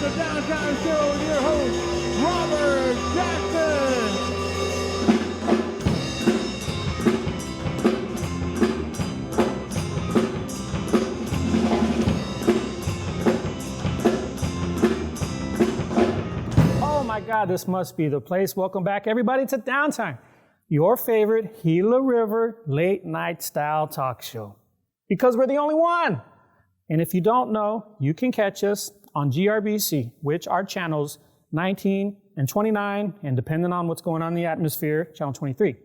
the Downtime Show with your host, Robert Jackson. Oh my God, this must be the place. Welcome back, everybody, to Downtime, your favorite Gila River late night style talk show. Because we're the only one. And if you don't know, you can catch us on GRBC, which are channels 19 and 29, and depending on what's going on in the atmosphere, channel 23.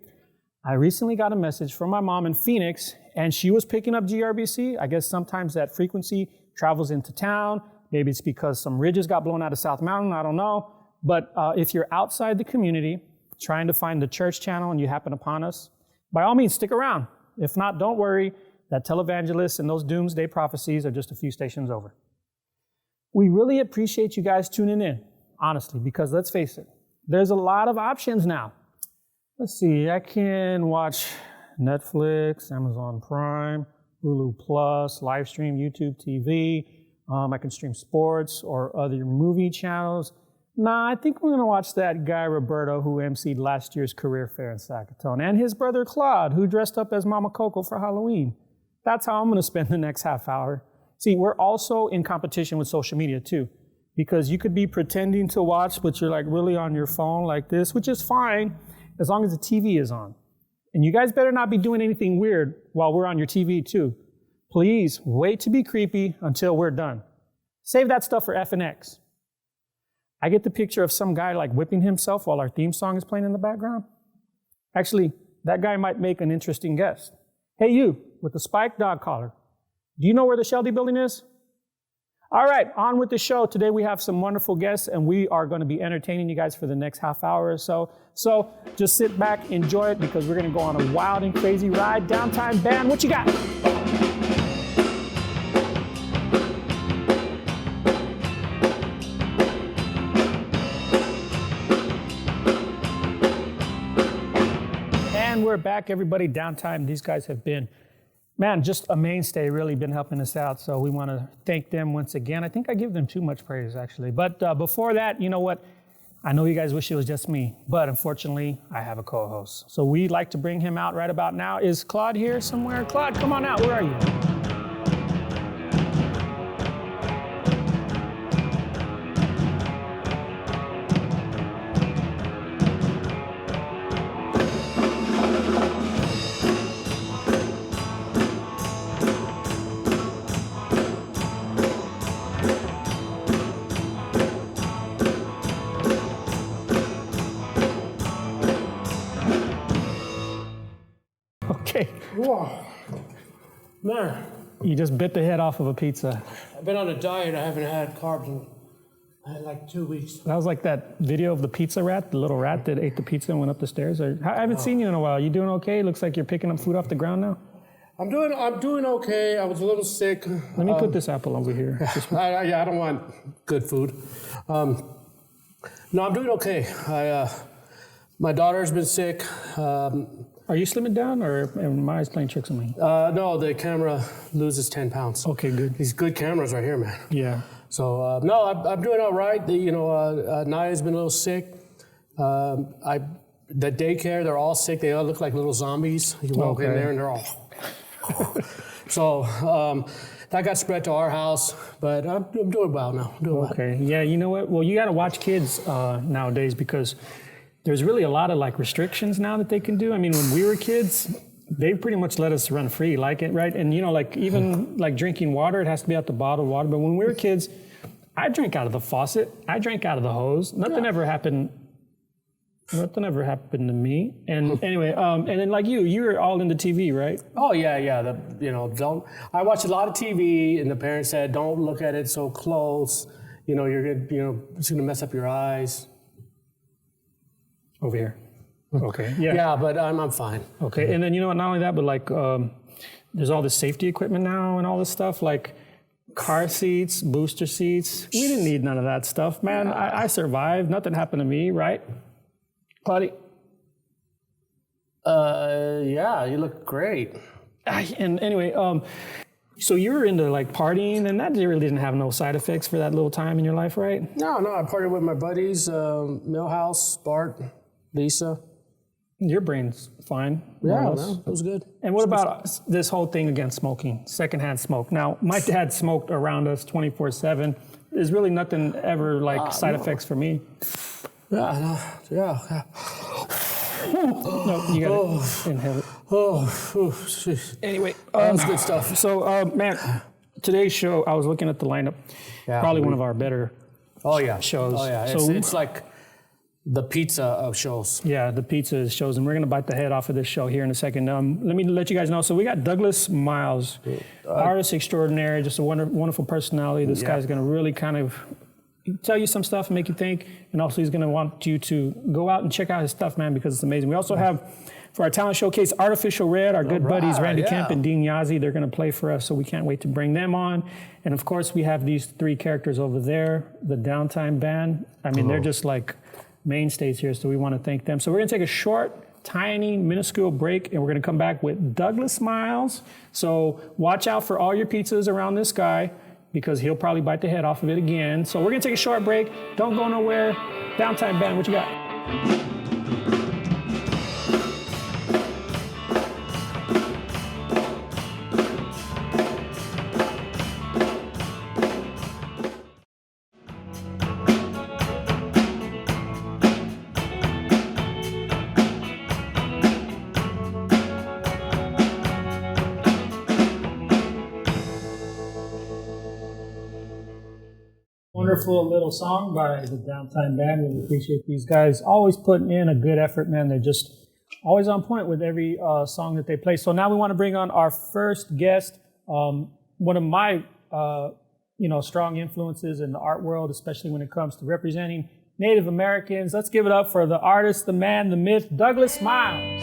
I recently got a message from my mom in Phoenix, and she was picking up GRBC. I guess sometimes that frequency travels into town. Maybe it's because some ridges got blown out of South Mountain, I don't know. But if you're outside the community trying to find the church channel and you happen upon us, by all means, stick around. If not, don't worry. That televangelists and those doomsday prophecies are just a few stations over. We really appreciate you guys tuning in, honestly, because let's face it, there's a lot of options now. Let's see, I can watch Netflix, Amazon Prime, Hulu Plus, live stream, YouTube TV. I can stream sports or other movie channels. Nah, I think we're going to watch that guy Roberto who emceed last year's career fair in Zacatone, and his brother Claude, who dressed up as Mama Coco for Halloween. That's how I'm going to spend the next half hour. See, we're also in competition with social media too, because you could be pretending to watch, but you're like really on your phone like this, which is fine as long as the TV is on. And you guys better not be doing anything weird while we're on your TV too. Please wait to be creepy until we're done. Save that stuff for FNX. I get the picture of some guy like whipping himself while our theme song is playing in the background. Actually, that guy might make an interesting guest. Hey, you with the spiked dog collar. Do you know where the Shelby building is? All right, on with the show. Today we have some wonderful guests, and we are going to be entertaining you guys for the next half hour or so. So just sit back, enjoy it, because we're going to go on a wild and crazy ride. Downtime band, what you got? And we're back, everybody. Downtime. These guys have been, man, just a mainstay, really been helping us out. So we want to thank them once again. I think I give them too much praise, actually. But before that, you know what? I know you guys wish it was just me, but unfortunately, I have a co-host. So we'd like to bring him out right about now. Is Claude here somewhere? Claude, come on out. Where are you? Okay. Whoa. Man, You just bit the head off of a pizza. I've been on a diet. I haven't had carbs in like 2 weeks. That was like that video of the pizza rat, the little rat that ate the pizza and went up the stairs. I haven't seen you in a while. You doing okay? Looks like you're picking up food off the ground now. I'm doing okay. I was a little sick. Let me put this apple over here. I don't want good food. No, I'm doing okay. My daughter's been sick. Are you slimming down, or am my eyes playing tricks on me? No, the camera loses 10 pounds. Okay, good. These good cameras right here, man. Yeah. So, no, I'm doing all right. Naya's been a little sick. The daycare, they're all sick. They all look like little zombies. You walk in there and they're all... So, that got spread to our house, but I'm doing well now. Okay, yeah, you know what? Well, you got to watch kids nowadays, because there's really a lot of like restrictions now that they can do. I mean, when we were kids, they pretty much let us run free, like it, right? And like even like drinking water, it has to be out the bottled water. But when we were kids, I drank out of the faucet. I drank out of the hose. Nothing ever happened. Nothing ever happened to me. And anyway, and then like you were all into TV, right? Oh yeah. I watched a lot of TV, and the parents said, "Don't look at it so close. It's gonna mess up your eyes." Over here. Okay. Yeah. Yeah, but I'm fine. Okay. And then not only that, but like there's all this safety equipment now and all this stuff, like car seats, booster seats. We didn't need none of that stuff, man. I survived. Nothing happened to me, right? Claude? Yeah, you look great. And anyway, So you were into like partying, and that really didn't have no side effects for that little time in your life, right? No, I partied with my buddies, Millhouse, Bart, Lisa. Your brain's fine. Yeah, more or no, less. it was good. And what about this whole thing against smoking, secondhand smoke? Now, my dad smoked around us 24/7. There's really nothing ever like side effects for me. Yeah. No, you gotta inhale it. Jeez. Anyway, That's good stuff. So, man, today's show, I was looking at the lineup. Yeah, Probably one of our better shows. Oh, yeah. So, It's like the pizza of shows. yeah, the pizza shows, and we're gonna bite the head off of this show here in a second. Let me let you guys know. So we got Douglas Miles, artist extraordinary, just a wonderful personality. This guy's gonna really kind of tell you some stuff, make you think, and also he's gonna want you to go out and check out his stuff, man, because it's amazing. We also have, for our talent showcase, Artificial Red, our good buddies Randy Kemp and Dean Yazzie. They're gonna play for us, so we can't wait to bring them on. And of course, we have these three characters over there, the Downtime band. I mean, they're just like mainstays here, so we want to thank them. So we're gonna take a short, tiny, minuscule break, and we're gonna come back with Douglas Miles. So watch out for all your pizzas around this guy, because he'll probably bite the head off of it again. So we're gonna take a short break. Don't go nowhere. Downtime band, what you got? Wonderful little song by the Downtime Band. We appreciate these guys always putting in a good effort, man. They're just always on point with every song that they play. So now we want to bring on our first guest, one of my strong influences in the art world, especially when it comes to representing Native Americans. Let's give it up for the artist, the man, the myth, Douglas Miles.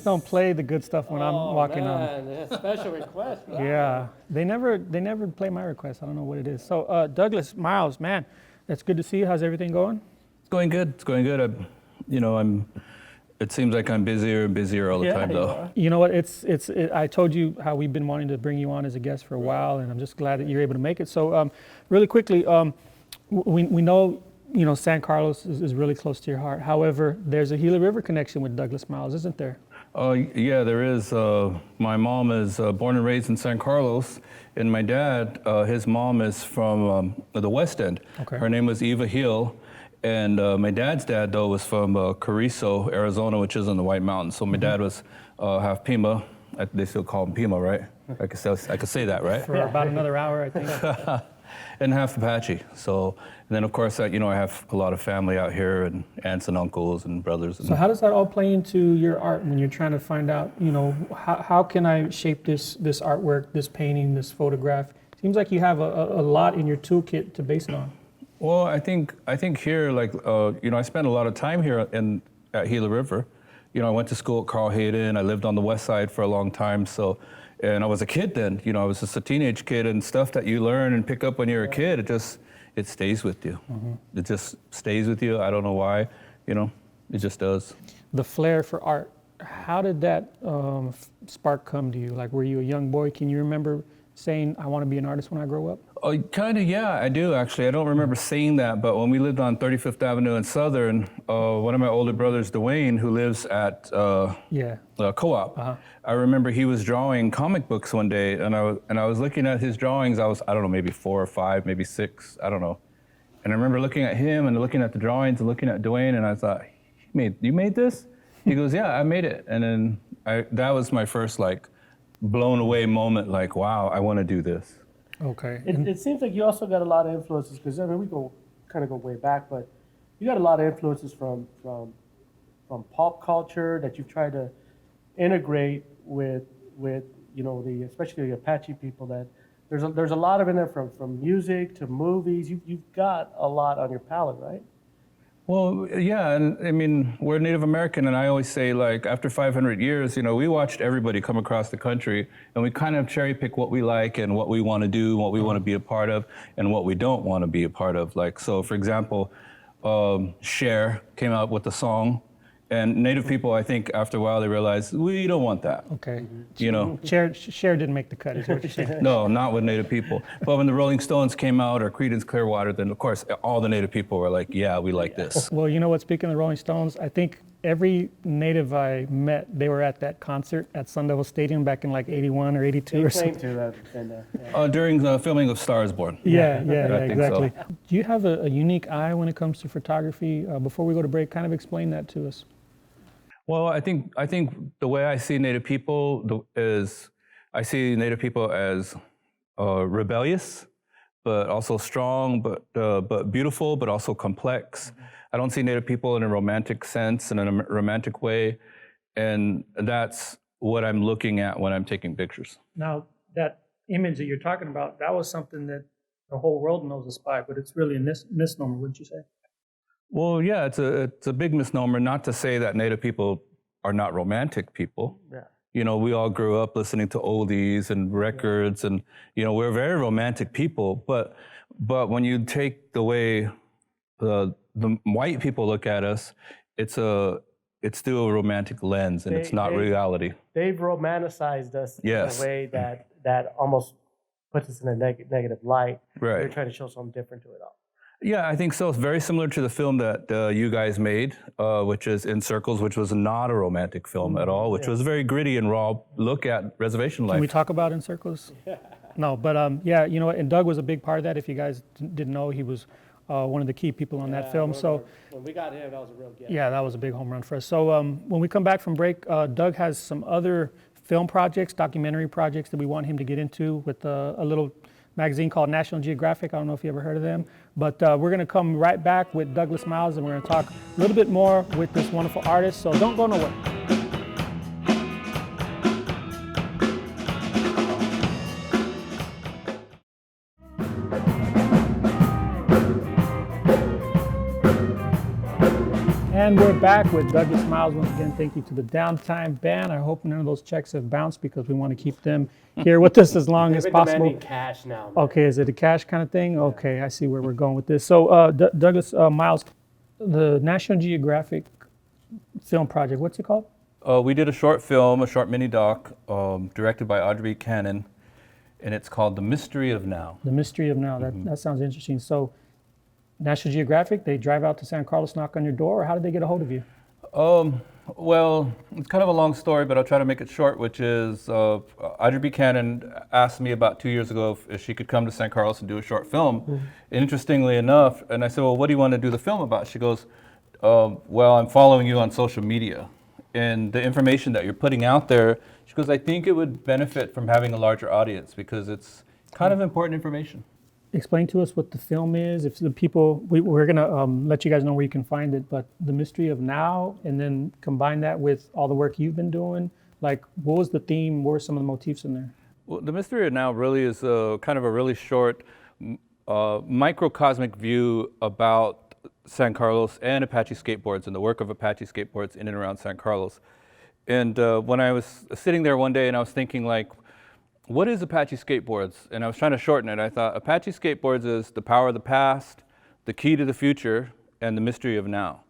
Don't play the good stuff when I'm walking on. Special request. Yeah, they never play my request. I don't know what it is. So Douglas Miles, man, it's good to see you. How's everything going? It's going good. It's going good. It seems like I'm busier and busier all the time, though. You know what? I told you how we've been wanting to bring you on as a guest for a while, and I'm just glad that you're able to make it. So, really quickly, we know San Carlos is really close to your heart. However, there's a Gila River connection with Douglas Miles, isn't there? Oh, yeah, there is. My mom is born and raised in San Carlos, and my dad, his mom is from the West End. Okay. Her name was Eva Hill, and my dad's dad, though, was from Carrizo, Arizona, which is in the White Mountains. So my dad was half Pima. They still call him Pima, right? I could say that, right? For about another hour, I think. And half Apache. So, and then of course, I have a lot of family out here, and aunts and uncles and brothers. So how does that all play into your art when you're trying to find out, how can I shape this artwork, this painting, this photograph? Seems like you have a lot in your toolkit to base it on. Well, I think here, I spent a lot of time here at Gila River. I went to school at Carl Hayden. I lived on the west side for a long time. And I was a kid then. I was just a teenage kid, and stuff that you learn and pick up when you're a kid, it stays with you. Mm-hmm. It just stays with you. I don't know why. It just does. The flair for art. How did that spark come to you? Like, were you a young boy? Can you remember saying, I want to be an artist when I grow up? Oh, kind of, yeah, I do actually. I don't remember saying that, but when we lived on 35th Avenue in Southern, one of my older brothers, Dwayne, who lives at Co-op, I remember he was drawing comic books one day, and I was looking at his drawings. I don't know, maybe 4 or 5, maybe 6, I don't know. And I remember looking at him and looking at the drawings and looking at Dwayne, and I thought, you made this? He goes, yeah, I made it. And then that was my first blown away moment, wow, I want to do this. Okay. It seems like you also got a lot of influences, because we go way back, but you got a lot of influences from pop culture that you've tried to integrate with especially the Apache people. That there's a lot of in there from music to movies. You've got a lot on your palette, right? Well, yeah, and I mean, we're Native American, and I always say, like, after 500 years, you know, we watched everybody come across the country, and we kind of cherry pick what we like and what we want to do, what we want to be a part of, and what we don't want to be a part of. Like, so for example, Cher came out with a song, and Native people, I think, after a while, they realized we don't want that. Okay. You know. Cher didn't make the cut, is what you're saying. No, not with Native people. But when the Rolling Stones came out, or Creedence Clearwater, then of course all the Native people were like, yeah, we like this. Well, you know what, speaking of the Rolling Stones, I think every Native I met, they were at that concert at Sun Devil Stadium back in like 81 or 82 or something. To that, and, During the filming of Star is Born. Yeah, I think exactly. so. Do you have a unique eye when it comes to photography? Before we go to break, kind of explain that to us. Well, I think the way I see Native people is I see Native people as rebellious, but also strong, but beautiful, but also complex. I don't see Native people in a romantic sense, in a romantic way, and that's what I'm looking at when I'm taking pictures. Now, that image that you're talking about, that was something that the whole world knows a spy, but it's really a misnomer, wouldn't you say? Well, yeah, it's a big misnomer. Not to say that Native people are not romantic people. yeah. You know, we all grew up listening to oldies and records, and you know, we're very romantic people. But when you take the way the white people look at us, it's still a romantic lens, and it's not reality. They've romanticized us Yes. in a way that almost puts us in a negative light. Right. They're trying to show something different to it all. Yeah, I think so. It's very similar to the film that you guys made, which is In Circles, which was not a romantic film at all, which was a very gritty and raw look at reservation life. Can we talk about In Circles? No, but yeah, you know, and Doug was a big part of that. If you guys didn't know, he was one of the key people on that film. So When we got him, that was a real gift. yeah, that was a big home run for us. So when we come back from break, Doug has some other film projects, documentary projects that we want him to get into with a little magazine called National Geographic. I don't know if you ever heard of them, but we're going to come right back with Douglas Miles, and we're going to talk a little bit more with this wonderful artist. So don't go nowhere. And we're back with Douglas Miles. Once again, thank you to the Downtime band. I hope none of those checks have bounced because we want to keep them here with us as long as They've been possible. demanding cash now. Man. Okay, is it a cash kind of thing? Okay, I see where we're going with this. So, Douglas Miles, the National Geographic film project, what's it called? We did a short film, a short mini doc, directed by Audrey Cannon, and it's called The Mystery of Now. The Mystery of Now. That sounds interesting. So, National Geographic, they drive out to San Carlos, knock on your door, or how did they get a hold of you? Well, it's kind of a long story, but I'll try to make it short, which is Audrey Buchanan asked me about 2 years ago if she could come to San Carlos and do a short film. Mm-hmm. Interestingly enough, and I said, well, what do you want to do the film about? She goes, well, I'm following you on social media. And the information that you're putting out there, she goes, I think it would benefit from having a larger audience because it's kind of important information. Explain to us what the film is. If the people, we're going to let you guys know where you can find it, but The Mystery of Now, and then combine that with all the work you've been doing. Like, what was the theme? What were some of the motifs in there? Well, The Mystery of Now really is kind of a really short microcosmic view about San Carlos and Apache skateboards and the work of Apache skateboards in and around San Carlos. And when I was sitting there one day and I was thinking, like, what is Apache skateboards? And I was trying to shorten it. I thought Apache skateboards is the power of the past, the key to the future, and the mystery of now.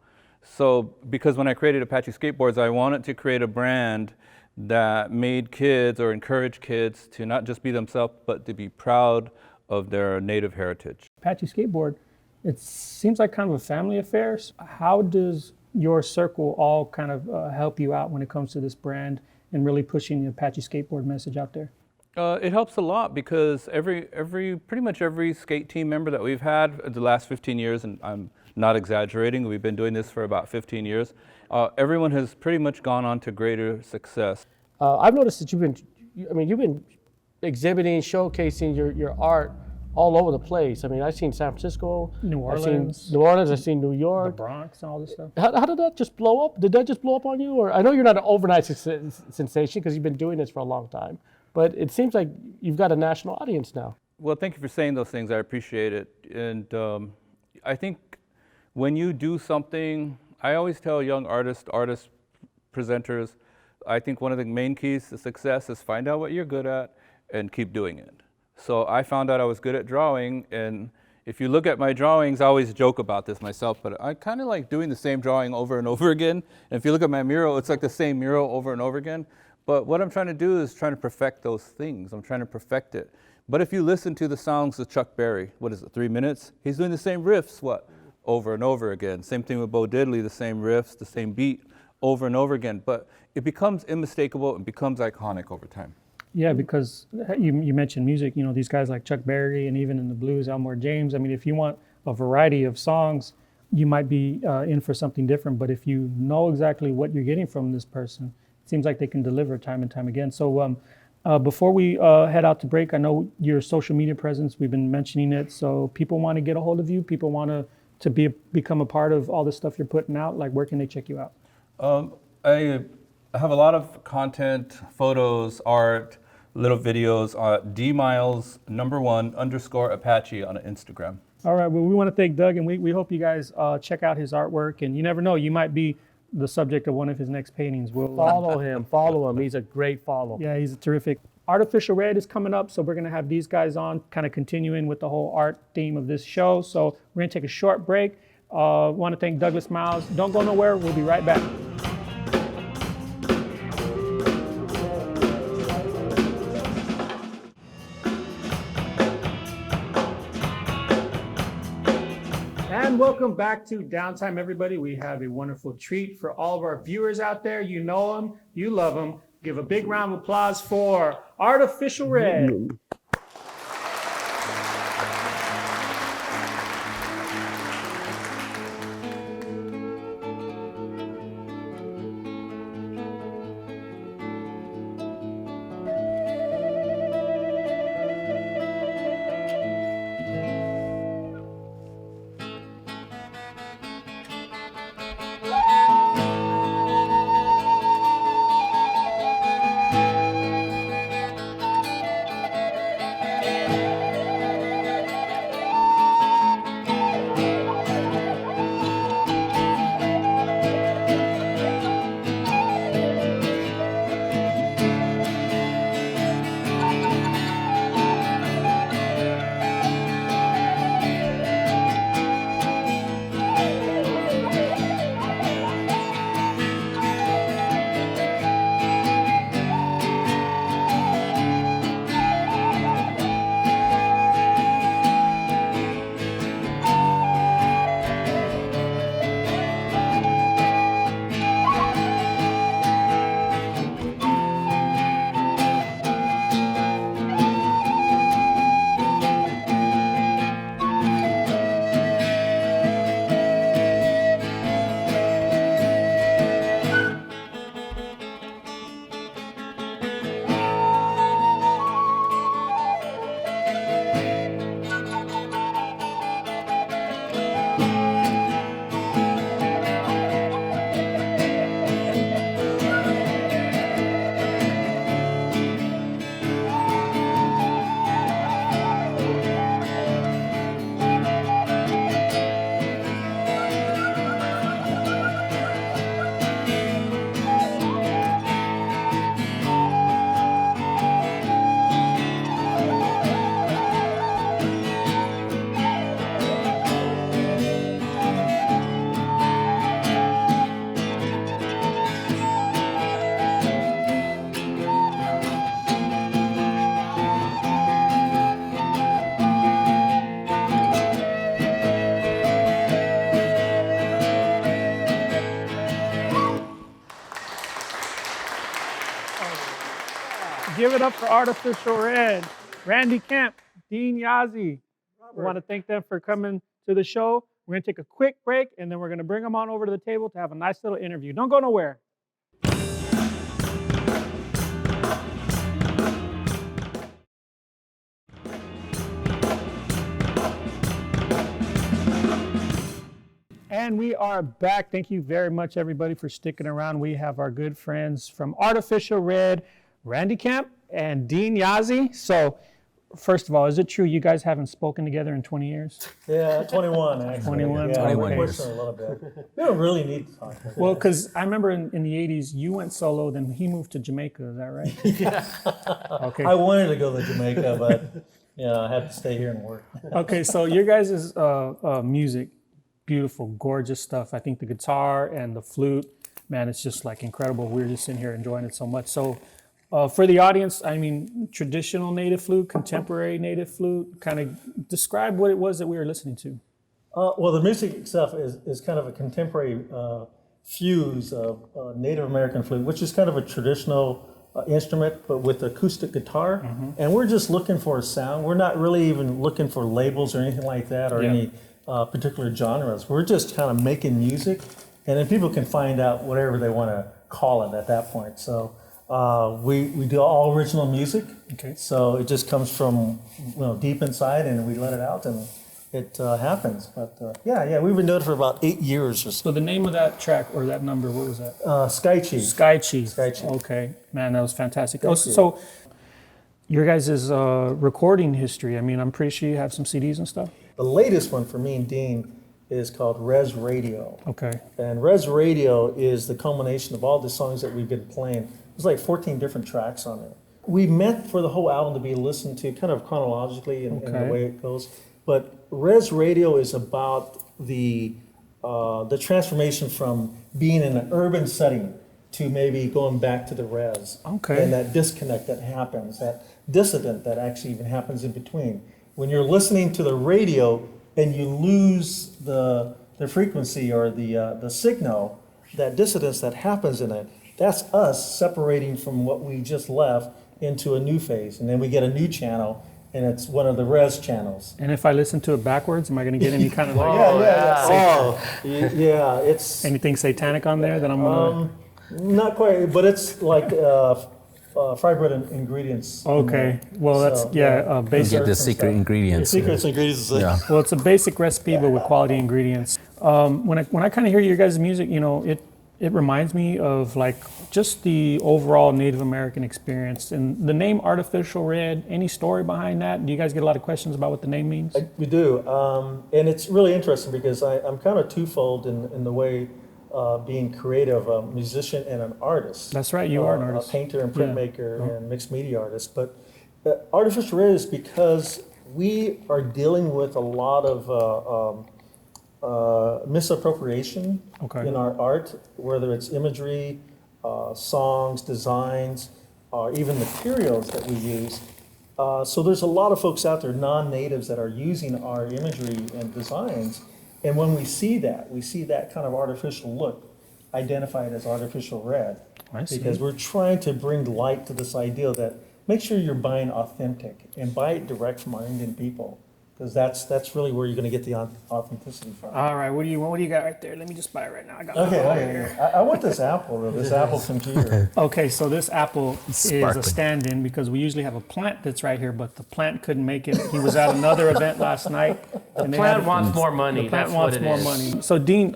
So because when I created Apache skateboards, I wanted to create a brand that made kids or encouraged kids to not just be themselves, but to be proud of their native heritage. Apache skateboard, it seems like kind of a family affair. How does your circle all kind of help you out when it comes to this brand and really pushing the Apache skateboard message out there? It helps a lot because pretty much every skate team member that we've had the last 15 years, and I'm not exaggerating, we've been doing this for about 15 years, everyone has pretty much gone on to greater success. I've noticed that you've been exhibiting, showcasing your art all over the place. I mean, I've seen San Francisco, New Orleans, I've seen New York, the Bronx, and all this stuff. How did that just blow up? Did that just blow up on you? Or I know you're not an overnight sensation because you've been doing this for a long time, but it seems like you've got a national audience now. Well, thank you for saying those things. I appreciate it. And I think when you do something, I always tell young artists, presenters, I think one of the main keys to success is find out what you're good at and keep doing it. So I found out I was good at drawing, and if you look at my drawings, I always joke about this myself, but I kind of like doing the same drawing over and over again. And if you look at my mural, it's like the same mural over and over again. But what I'm trying to do is trying to perfect those things. I'm trying to perfect it. But if you listen to the songs of Chuck Berry, what is it, 3 minutes? He's doing the same riffs, over and over again. Same thing with Bo Diddley, the same riffs, the same beat, over and over again. But it becomes unmistakable and becomes iconic over time. Yeah, because you mentioned music, these guys like Chuck Berry and even in the blues, Elmore James. I mean, if you want a variety of songs, you might be in for something different. But if you know exactly what you're getting from this person, it seems like they can deliver time and time again. So before we head out to break, I know your social media presence, we've been mentioning it. So people want to get a hold of you, people want to become a part of all the stuff you're putting out. Like, where can they check you out? I have a lot of content, photos, art, little videos on dmiles1_Apache on Instagram. All right, well, we want to thank Doug, and we hope you guys check out his artwork. And you never know, you might be the subject of one of his next paintings. We'll follow him. He's a great follow. Yeah, he's terrific. Artificial Red is coming up, so we're going to have these guys on, kind of continuing with the whole art theme of this show. So we're going to take a short break. Want to thank Douglas Miles. Don't go nowhere. We'll be right back. And welcome back to Downtime, everybody. We have a wonderful treat for all of our viewers out there. You know them, you love them. Give a big round of applause for Artificial Red. Give it up for Artificial Red. Randy Kemp, Dean Yazzie. We want to thank them for coming to the show. We're going to take a quick break, and then we're going to bring them on over to the table to have a nice little interview. Don't go nowhere. And we are back. Thank you very much, everybody, for sticking around. We have our good friends from Artificial Red, Randy Kemp and Dean Yazzie. So first of all, is it true you guys haven't spoken together in 20 years? Yeah, 21 actually. 21? Yeah, 21 we're years. pushing a little bit. We don't really need to talk. Well, because I remember in the 80s, you went solo, then he moved to Jamaica. Is that right? Yeah. Okay. I wanted to go to Jamaica, but I had to stay here and work. Okay, so your guys' music, beautiful, gorgeous stuff. I think the guitar and the flute, man, it's just like incredible. We're just sitting here enjoying it so much. So for the audience, I mean, traditional native flute, contemporary native flute, kind of describe what it was that we were listening to. Well, the music itself is kind of a contemporary fuse of Native American flute, which is kind of a traditional instrument, but with acoustic guitar. Mm-hmm. And we're just looking for a sound. We're not really even looking for labels or anything like that, or any particular genres. We're just kind of making music, and then people can find out whatever they want to call it at that point. So we do all original music. Okay. So it just comes from deep inside, and we let it out, and it happens. But we've been doing it for about 8 years or so. So the name of that track or that number, what was that? Sky Chief. Sky Chief. Sky Chief. Okay, man, that was fantastic. Thank you. So your guys' recording history, I mean, I'm pretty sure you have some CDs and stuff. The latest one for me and Dean is called Res Radio. Okay. And Res Radio is the culmination of all the songs that we've been playing. There's like 14 different tracks on it. We meant for the whole album to be listened to kind of chronologically in the way it goes. But Res Radio is about the transformation from being in an urban setting to maybe going back to the res. Okay. And that disconnect that happens, that dissident that actually even happens in between. When you're listening to the radio and you lose the frequency or the signal, that dissonance that happens in it, that's us separating from what we just left into a new phase. And then we get a new channel, and it's one of the res channels. And if I listen to it backwards, am I going to get any kind of like it's anything satanic on there that I'm going to... Not quite, but it's like fried bread ingredients. Okay, well that's basic. Get the secret ingredients. Secrets ingredients. Yeah. Well, it's a basic recipe, but with quality ingredients. When I kind of hear your guys' music, it reminds me of like just the overall Native American experience. And the name Artificial Red, any story behind that? Do you guys get a lot of questions about what the name means? We do, and it's really interesting because I'm kind of twofold in the way. Being creative, a musician and an artist. That's right, you are an artist. A painter and printmaker and mixed media artist. But Artificial Red is because we are dealing with a lot of misappropriation in our art, whether it's imagery, songs, designs, or even materials that we use. So there's a lot of folks out there, non-natives, that are using our imagery and designs. And when we see that kind of artificial look, identified as artificial red. I see. Because we're trying to bring light to this idea that make sure you're buying authentic and buy it direct from our Indian people. Because that's really where you're going to get the authenticity from. All right, what do you got right there? Let me just buy it right now. I got Okay. I want this apple, though, this apple computer. Okay, so this apple is Sparkling. a stand-in because we usually have a plant that's right here, but the plant couldn't make it. He was at another event last night. The plant wants more money. The plant That's wants what it more is. money. So Dean,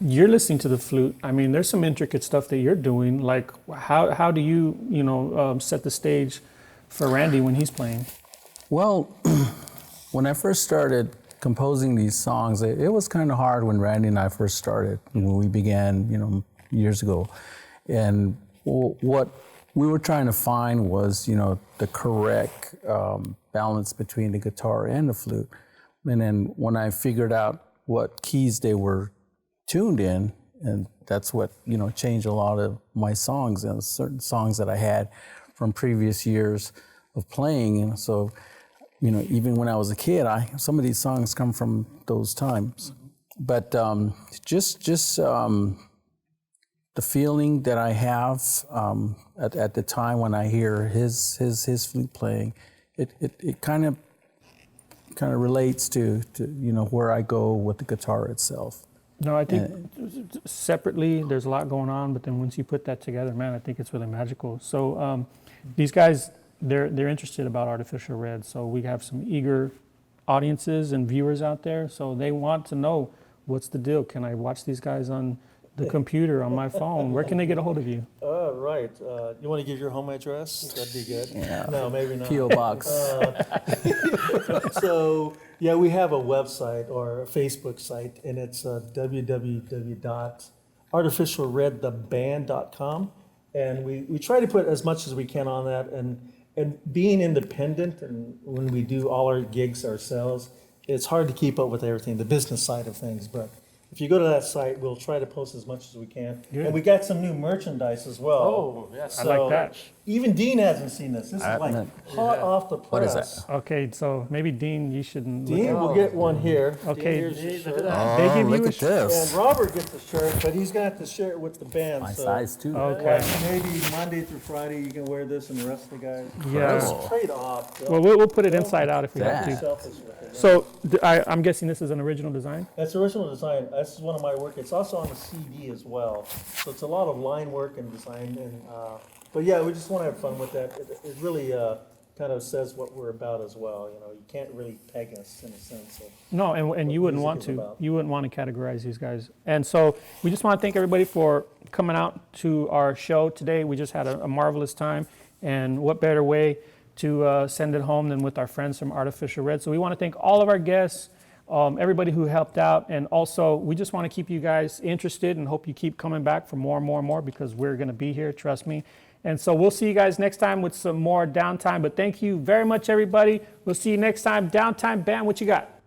you're listening to the flute. I mean, there's some intricate stuff that you're doing. Like, how do you set the stage for Randy when he's playing? Well, when I first started composing these songs, it was kind of hard when Randy and I first started, when we began, years ago. And what we were trying to find was, the correct balance between the guitar and the flute. And then when I figured out what keys they were tuned in, and that's what, changed a lot of my songs and certain songs that I had from previous years of playing. And so, even when I was a kid, some of these songs come from those times. But just the feeling that I have at the time when I hear his flute playing, it kind of relates to where I go with the guitar itself. No, I think separately there's a lot going on, but then once you put that together, man, I think it's really magical. So these guys, they're interested about Artificial Red. So we have some eager audiences and viewers out there. So they want to know, what's the deal? Can I watch these guys on the computer on my phone. Where can they get a hold of you? Right. You want to give your home address? That'd be good. Yeah. No, maybe not. P.O. Box. So, yeah, we have a website or a Facebook site, and it's www.artificialredtheband.com. And we try to put as much as we can on that. And being independent, and when we do all our gigs ourselves, it's hard to keep up with everything, the business side of things. But if you go to that site, we'll try to post as much as we can. Good. And we got some new merchandise as well. Oh, yes. I like that. Even Dean hasn't seen this. This is like haven't. hot off the press. What is that? Okay, so maybe Dean, you shouldn't. Dean will get one here. Okay. Dean, here's the shirt. They give look you a at this. And Robert gets the shirt, but he's gonna have to share it with the band. My so size too. Okay. maybe Monday through Friday you can wear this, and the rest of the guys. Yeah. Just trade off. Well, we'll put it inside out if we have Damn. to. Selfish with it. So I'm guessing this is an original design. That's original design. This is one of my work. It's also on the CD as well. So it's a lot of line work and design. And but yeah, we just want to have fun with that. It really kind of says what we're about as well. You know, you can't really peg us in a sense. No, and you wouldn't want music is to. about. You wouldn't want to categorize these guys. And so we just want to thank everybody for coming out to our show today. We just had a marvelous time. And what better way to send it home than with our friends from Artificial Red. So we want to thank all of our guests, everybody who helped out. And also, we just want to keep you guys interested and hope you keep coming back for more and more and more because we're going to be here, trust me. And so we'll see you guys next time with some more Downtime. But thank you very much, everybody. We'll see you next time. Downtime Band, what you got?